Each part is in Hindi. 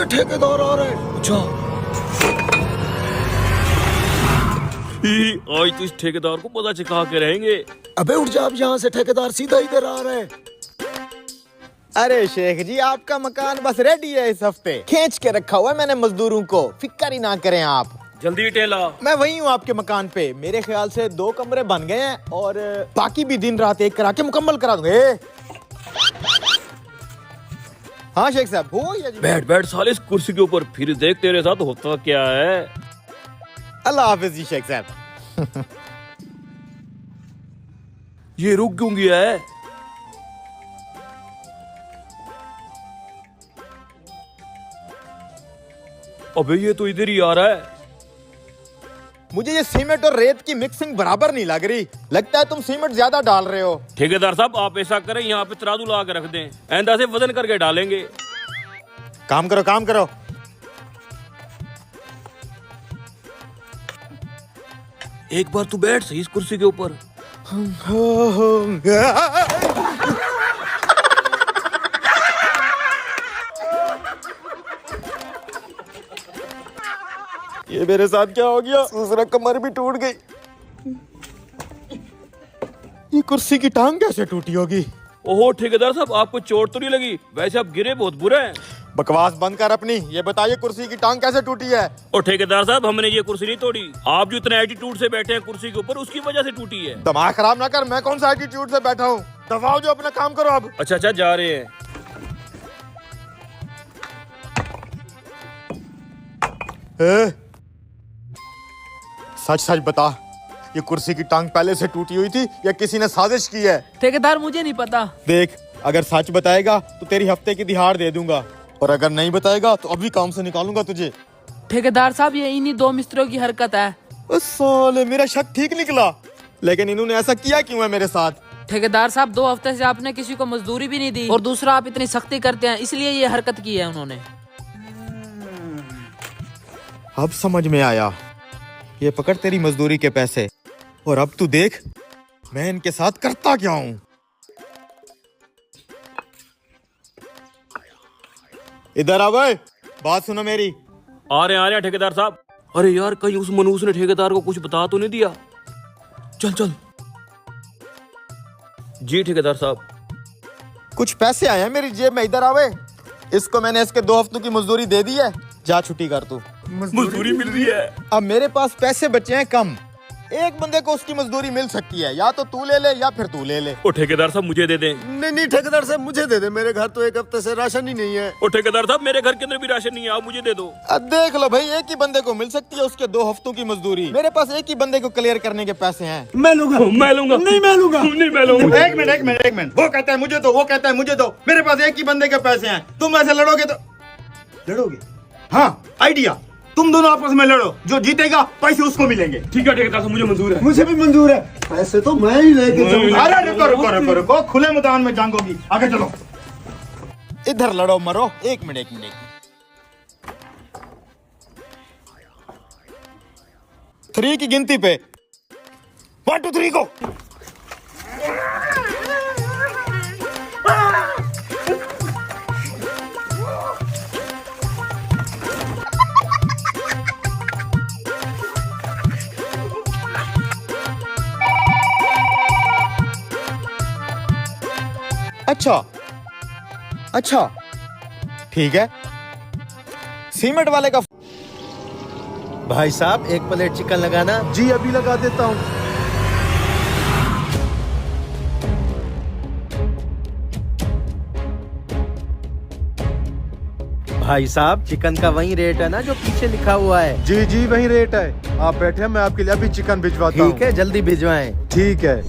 ठेकेदार आ रहे हैं। अच्छा, आज तो इस ठेकेदार को पता चिखा के रहेंगे। अबे उठ जा अब यहाँ से, ठेकेदार सीधा इधर आ रहे हैं। अरे शेख जी, आपका मकान बस रेडी है। इस हफ्ते खींच के रखा हुआ है मैंने मजदूरों को, फिक्र ही ना करें आप। जल्दी टेला। मैं वही हूँ आपके मकान पे। मेरे ख्याल से 2 कमरे बन गए हैं और बाकी भी दिन रात एक करा के मुकम्मल करा दूंगे। हाँ शेख साहब, हो या जी? बैठ बैठ साले इस कुर्सी के ऊपर, फिर देख तेरे साथ होता क्या है। अल्लाह हाफिज जी शेख साहब। ये रुक क्यों गया है? अबे ये तो इधर ही आ रहा है। मुझे ये सीमेंट और रेत की मिक्सिंग बराबर नहीं लग रही। लगता है तुम सीमेंट ज्यादा डाल रहे हो। ठेकेदार साहब, आप ऐसा करें, यहाँ पे तराजू लगा के रख दें, ऐंदा से वजन करके डालेंगे। काम करो काम करो। एक बार तू बैठ सही इस कुर्सी के ऊपर। ये मेरे साथ क्या हो गया? दूसरा कमर भी टूट गई। ये कुर्सी की टांग कैसे टूटी होगी? ओहो ठेकेदार साहब, आपको चोट तो नहीं लगी? वैसे आप गिरे बहुत बुरे हैं। बकवास बंद कर अपनी। ये बताइए कुर्सी की टांग कैसे टूटी है? और ठेकेदार साहब, हमने ये कुर्सी नहीं तोड़ी, आप जो इतने एटीट्यूड से बैठे हैं कुर्सी के ऊपर, उसकी वजह से टूटी है। दिमाग खराब ना कर। मैं कौन सा एटीट्यूड से बैठा हूँ? दबाओ जो, अपना काम करो अब। अच्छा अच्छा, जा रहे हैं। सच सच बता, ये कुर्सी की टांग पहले से टूटी हुई थी या किसी ने साजिश की है? ठेकेदार मुझे नहीं पता। देख, अगर सच बताएगा तो तेरी हफ्ते की दिहाड़ दे दूंगा, और अगर नहीं बताएगा तो अभी काम से निकालूंगा तुझे। ठेकेदार साहब, ये इन्हीं 2 मिस्त्रियों की हरकत है। साले, मेरा शक ठीक निकला। लेकिन इन्होंने ऐसा किया क्यों है मेरे साथ? ठेकेदार साहब, 2 हफ्ते से आपने किसी को मजदूरी भी नहीं दी, और दूसरा आप इतनी सख्ती करते हैं, इसलिए ये हरकत की है उन्होंने। अब समझ में आया। ये पकड़ तेरी मजदूरी के पैसे, और अब तू देख मैं इनके साथ करता क्या हूँ। इधर आ भाई, बात सुनो मेरी। आ रहे हैं ठेकेदार साहब। अरे यार, कहीं उस मनूस ने ठेकेदार को कुछ बता तो नहीं दिया? चल चल। जी ठेकेदार साहब। कुछ पैसे आए हैं मेरी जेब में, इधर आवे। इसको मैंने इसके 2 हफ्तों की मजदूरी दे दी है। जा छुट्टी कर तू। मजदूरी मिल रही है। अब मेरे पास पैसे बचे हैं कम। एक बंदे को उसकी मजदूरी मिल सकती है, या तो तू ले ले या फिर तू ले ले। ओ ठेकेदार साहब, मुझे दे दें। नहीं नहीं ठेकेदार साहब, मुझे दे दे। मेरे घर तो 1 हफ्ते से राशन ही नहीं है। ओ ठेकेदार साहब, मेरे घर के अंदर भी राशन नहीं है, आप मुझे दे दो। अब देख लो भाई, एक ही बंदे को मिल सकती है उसके 2 हफ्तों की मजदूरी। मेरे पास एक ही बंदे को क्लियर करने के पैसे हैं। मैं लूंगा। मैं लूंगा। नहीं मैं लूंगा। नहीं मैं लूंगा। एक मिनट। वो कहता है मुझे दो, वो कहता है मुझे दो। मेरे पास एक ही बंदे के पैसे हैं। तुम ऐसे लड़ोगे तो लड़ोगे? हाँ, आइडिया। तुम दोनों आपस में लड़ो, जो जीतेगा पैसे उसको मिलेंगे। ठीक है ठेकेदार साहब, मुझे मंजूर है। मुझे भी मंजूर है। पैसे तो मैं ही लेके जाऊंगा। अरे रुको, खुले मैदान में जंग होगी। आगे चलो। इधर लड़ो मरो। एक मिनट। 3 की गिनती पे 1 2 3 को। अच्छा ठीक है। सीमेंट वाले का भाई साहब, 1 प्लेट चिकन लगाना। जी अभी लगा देता हूँ। भाई साहब, चिकन का वही रेट है ना जो पीछे लिखा हुआ है? जी जी वही रेट है। आप बैठे, मैं आपके लिए अभी चिकन भिजवाता हूँ। ठीक है, जल्दी भिजवाएं। ठीक है।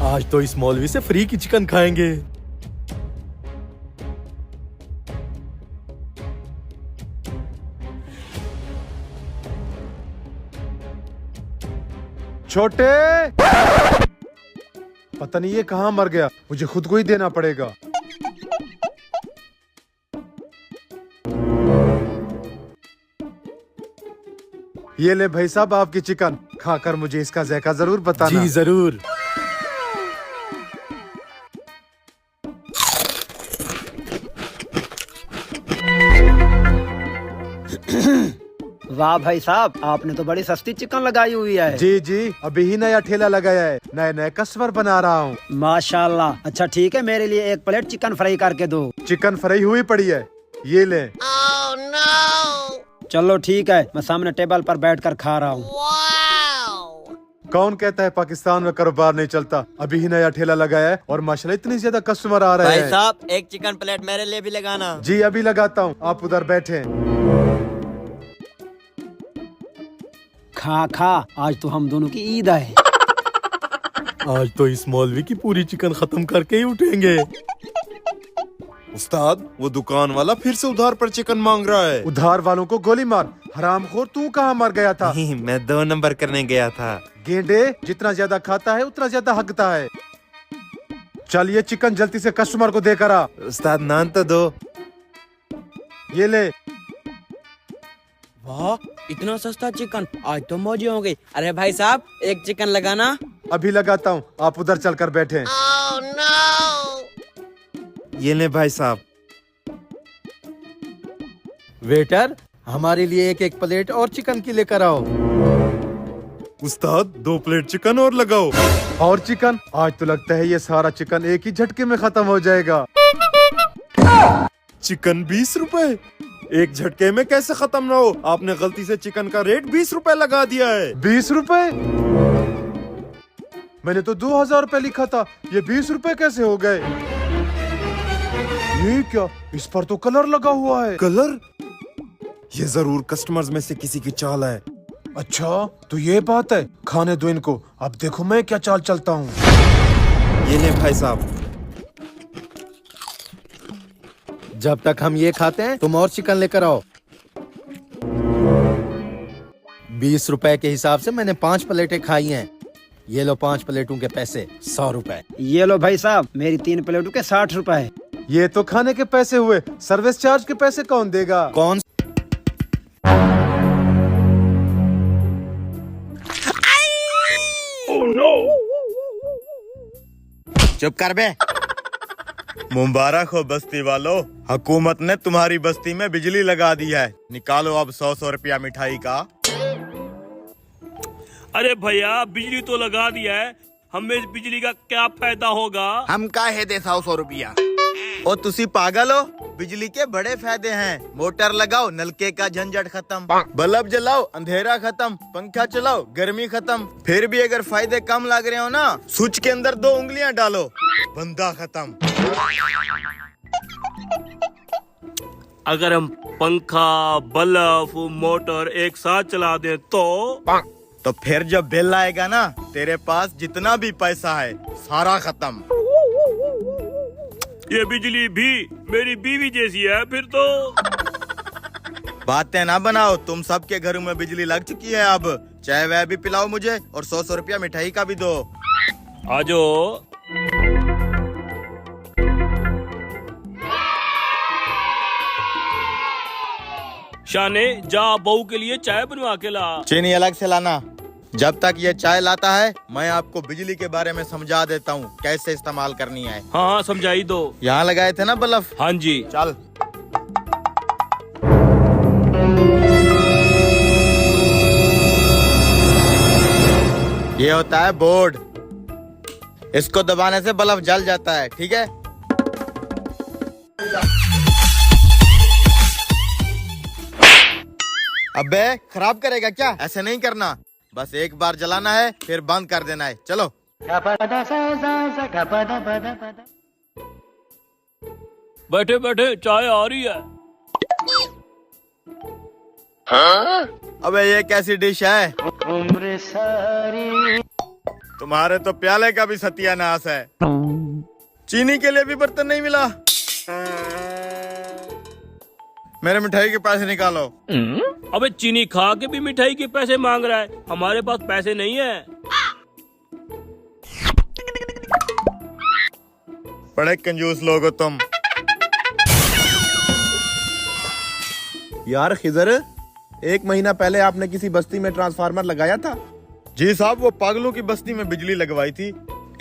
आज तो इस मौलवी से फ्री की चिकन खाएंगे। छोटे, पता नहीं ये कहाँ मर गया, मुझे खुद को ही देना पड़ेगा। ये ले भाई साहब आपकी चिकन, खाकर मुझे इसका जायका जरूर बताना। जी जरूर। वाह भाई साहब, आपने तो बड़ी सस्ती चिकन लगाई हुई है। जी जी, अभी ही नया ठेला लगाया है, नए नए कस्टमर बना रहा हूँ। माशाल्लाह। अच्छा ठीक है, मेरे लिए एक प्लेट चिकन फ्राई करके दो। चिकन फ्राई हुई पड़ी है, ये ले। चलो ठीक है, मैं सामने टेबल पर बैठकर खा रहा हूँ। कौन कहता है पाकिस्तान में कारोबार नहीं चलता? अभी ही नया ठेला लगाया है और माशाल्लाह इतनी ज्यादा कस्टमर आ रहे भाई हैं। साहब एक चिकन प्लेट मेरे लिए भी लगाना। जी अभी लगाता हूँ, आप उधर बैठे। खा खा, आज तो हम दोनों की ईद है। आज तो इस मौलवी की पूरी चिकन खत्म करके ही उठेंगे। उस्ताद, वो दुकान वाला फिर से उधार पर चिकन मांग रहा है। उधार वालों को गोली मार। हरामखोर, तू कहाँ मर गया था? नहीं, मैं 2 नंबर करने गया था। गेंडे, जितना ज्यादा खाता है उतना ज्यादा हकता है। चल ये चिकन जल्दी से कस्टमर को देकर आ। उस्ताद नान तो दो। ये ले। वाह, इतना सस्ता चिकन, आज तो मौज हो गई। अरे भाई साहब एक चिकन लगाना। अभी लगाता हूँ, आप उधर चलकर बैठे। ये ले भाई साहब। वेटर, हमारे लिए एक प्लेट और चिकन की लेकर आओ। उस्ताद 2 प्लेट चिकन और लगाओ। और चिकन? आज तो लगता है ये सारा चिकन एक ही झटके में खत्म हो जाएगा। चिकन 20 रुपए, एक झटके में कैसे खत्म ना हो? आपने गलती से चिकन का रेट 20 रुपए लगा दिया है। 20 रुपए? मैंने तो 2000 रुपए लिखा था, ये 20 रुपए कैसे हो गए? ये क्या, इस पर तो कलर लगा हुआ है। कलर? ये जरूर कस्टमर्स में से किसी की चाल है। अच्छा तो ये बात है, खाने दो इनको, अब देखो मैं क्या चाल चलता हूँ। ये ले भाई साहब। जब तक हम ये खाते हैं तुम और चिकन लेकर आओ। 20 रुपए के हिसाब से मैंने 5 प्लेटें खाई हैं। ये लो 5 प्लेटों के पैसे, 100 रुपए। ये लो भाई साहब, मेरी 3 प्लेटों के 60 रुपए। ये तो खाने के पैसे हुए, सर्विस चार्ज के पैसे कौन देगा? कौन? चुप कर बे। मुबारक हो बस्ती वालों, हुकूमत ने तुम्हारी बस्ती में बिजली लगा दी है। निकालो अब 100 रुपया मिठाई का। अरे भैया बिजली तो लगा दिया है, हमें इस बिजली का क्या फायदा होगा? हम काहे दे 100 रुपया? ओ तुसी पागल हो? बिजली के बड़े फायदे हैं। मोटर लगाओ, नलके का झंझट खत्म, बल्ब जलाओ, अंधेरा खत्म, पंखा चलाओ, गर्मी खत्म। फिर भी अगर फायदे कम लग रहे हो ना, स्विच के अंदर 2 उंगलियां डालो, बंदा खत्म। अगर हम पंखा, बल्ब, मोटर एक साथ चला दें तो फिर जब बिल आएगा ना, तेरे पास जितना भी पैसा है सारा खत्म। ये बिजली भी मेरी बीवी जैसी है फिर तो। बातें ना बनाओ, तुम सबके घरों में बिजली लग चुकी है। अब चाय वह भी पिलाओ मुझे और 100 रुपया मिठाई का भी दो। आजो। शाने जा बहू के लिए चाय बनवा के ला। चीनी अलग से लाना। जब तक ये चाय लाता है, मैं आपको बिजली के बारे में समझा देता हूँ कैसे इस्तेमाल करनी है। हाँ हाँ समझाई दो। यहाँ लगाए थे ना बल्ब? हाँ जी। चल। ये होता है बोर्ड, इसको दबाने से बल्ब जल जाता है, ठीक है? अबे खराब करेगा क्या? ऐसे नहीं करना, बस एक बार जलाना है फिर बंद कर देना है। चलो। बैठे बैठे चाय आ रही है। अबे ये कैसी डिश है? तुम्हारे तो प्याले का भी सत्यानाश है। चीनी के लिए भी बर्तन नहीं मिला। मेरे मिठाई के पैसे निकालो। अबे चीनी खा के भी मिठाई के पैसे मांग रहा है, हमारे पास पैसे नहीं है। बड़े कंजूस लोग हो तुम। यार खिजर, 1 महीना पहले आपने किसी बस्ती में ट्रांसफार्मर लगाया था? जी साहब, वो पागलों की बस्ती में बिजली लगवाई थी।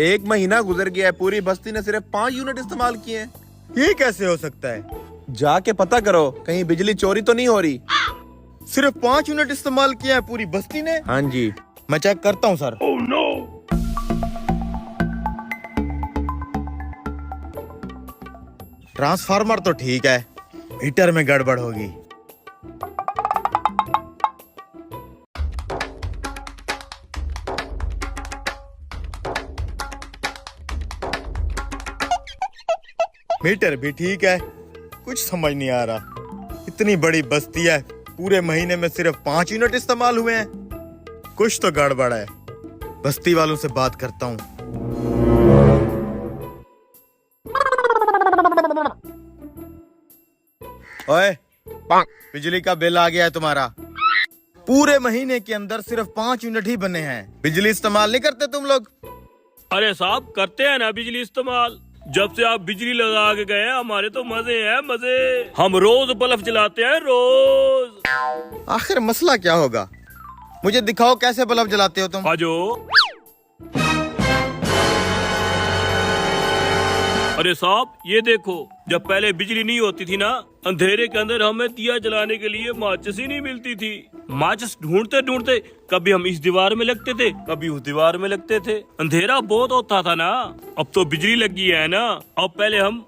1 महीना गुजर गया है, पूरी बस्ती ने सिर्फ 5 यूनिट इस्तेमाल किए हैं। ये कैसे हो सकता है? जाके पता करो, कहीं बिजली चोरी तो नहीं हो रही। सिर्फ 5 यूनिट इस्तेमाल किया है पूरी बस्ती ने? हाँ जी। मैं चेक करता हूँ सर। ट्रांसफार्मर तो ठीक है, मीटर में गड़बड़ होगी। मीटर भी ठीक है, कुछ समझ नहीं आ रहा। इतनी बड़ी बस्ती है, पूरे महीने में सिर्फ 5 यूनिट इस्तेमाल हुए हैं। कुछ तो गड़बड़ है। बस्ती वालों से बात करता हूँ। ओए, बिजली का बिल आ गया है तुम्हारा। पूरे महीने के अंदर सिर्फ 5 यूनिट ही बने हैं। बिजली इस्तेमाल नहीं करते तुम लोग? अरे साहब, करते हैं ना बिजली इस्तेमाल। जब से आप बिजली लगा के गए हमारे तो मजे हैं मजे। हम रोज बल्ब जलाते हैं, रोज। आखिर मसला क्या होगा? मुझे दिखाओ कैसे बल्ब जलाते हो तुम। आजो। अरे साहब, ये देखो, जब पहले बिजली नहीं होती थी ना, अंधेरे के अंदर हमें दिया जलाने के लिए माचिस ही नहीं मिलती थी। माचिस ढूंढते ढूंढते कभी हम इस दीवार में लगते थे, कभी उस दीवार में लगते थे। अंधेरा बहुत होता था ना। अब तो बिजली लगी है ना, अब पहले हम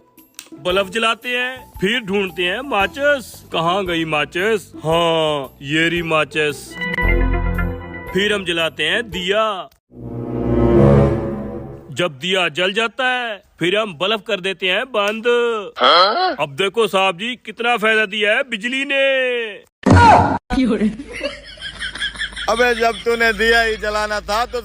बल्ब जलाते हैं, फिर ढूंढते हैं माचिस। कहाँ गई माचिस? हाँ, ये रही माचिस। फिर हम जलाते हैं दिया। जब दिया जल जाता है, फिर हम बल्ब कर देते हैं बंद। अब देखो साहब जी, कितना फायदा दिया है बिजली ने। अबे जब तूने दिया ही जलाना था तो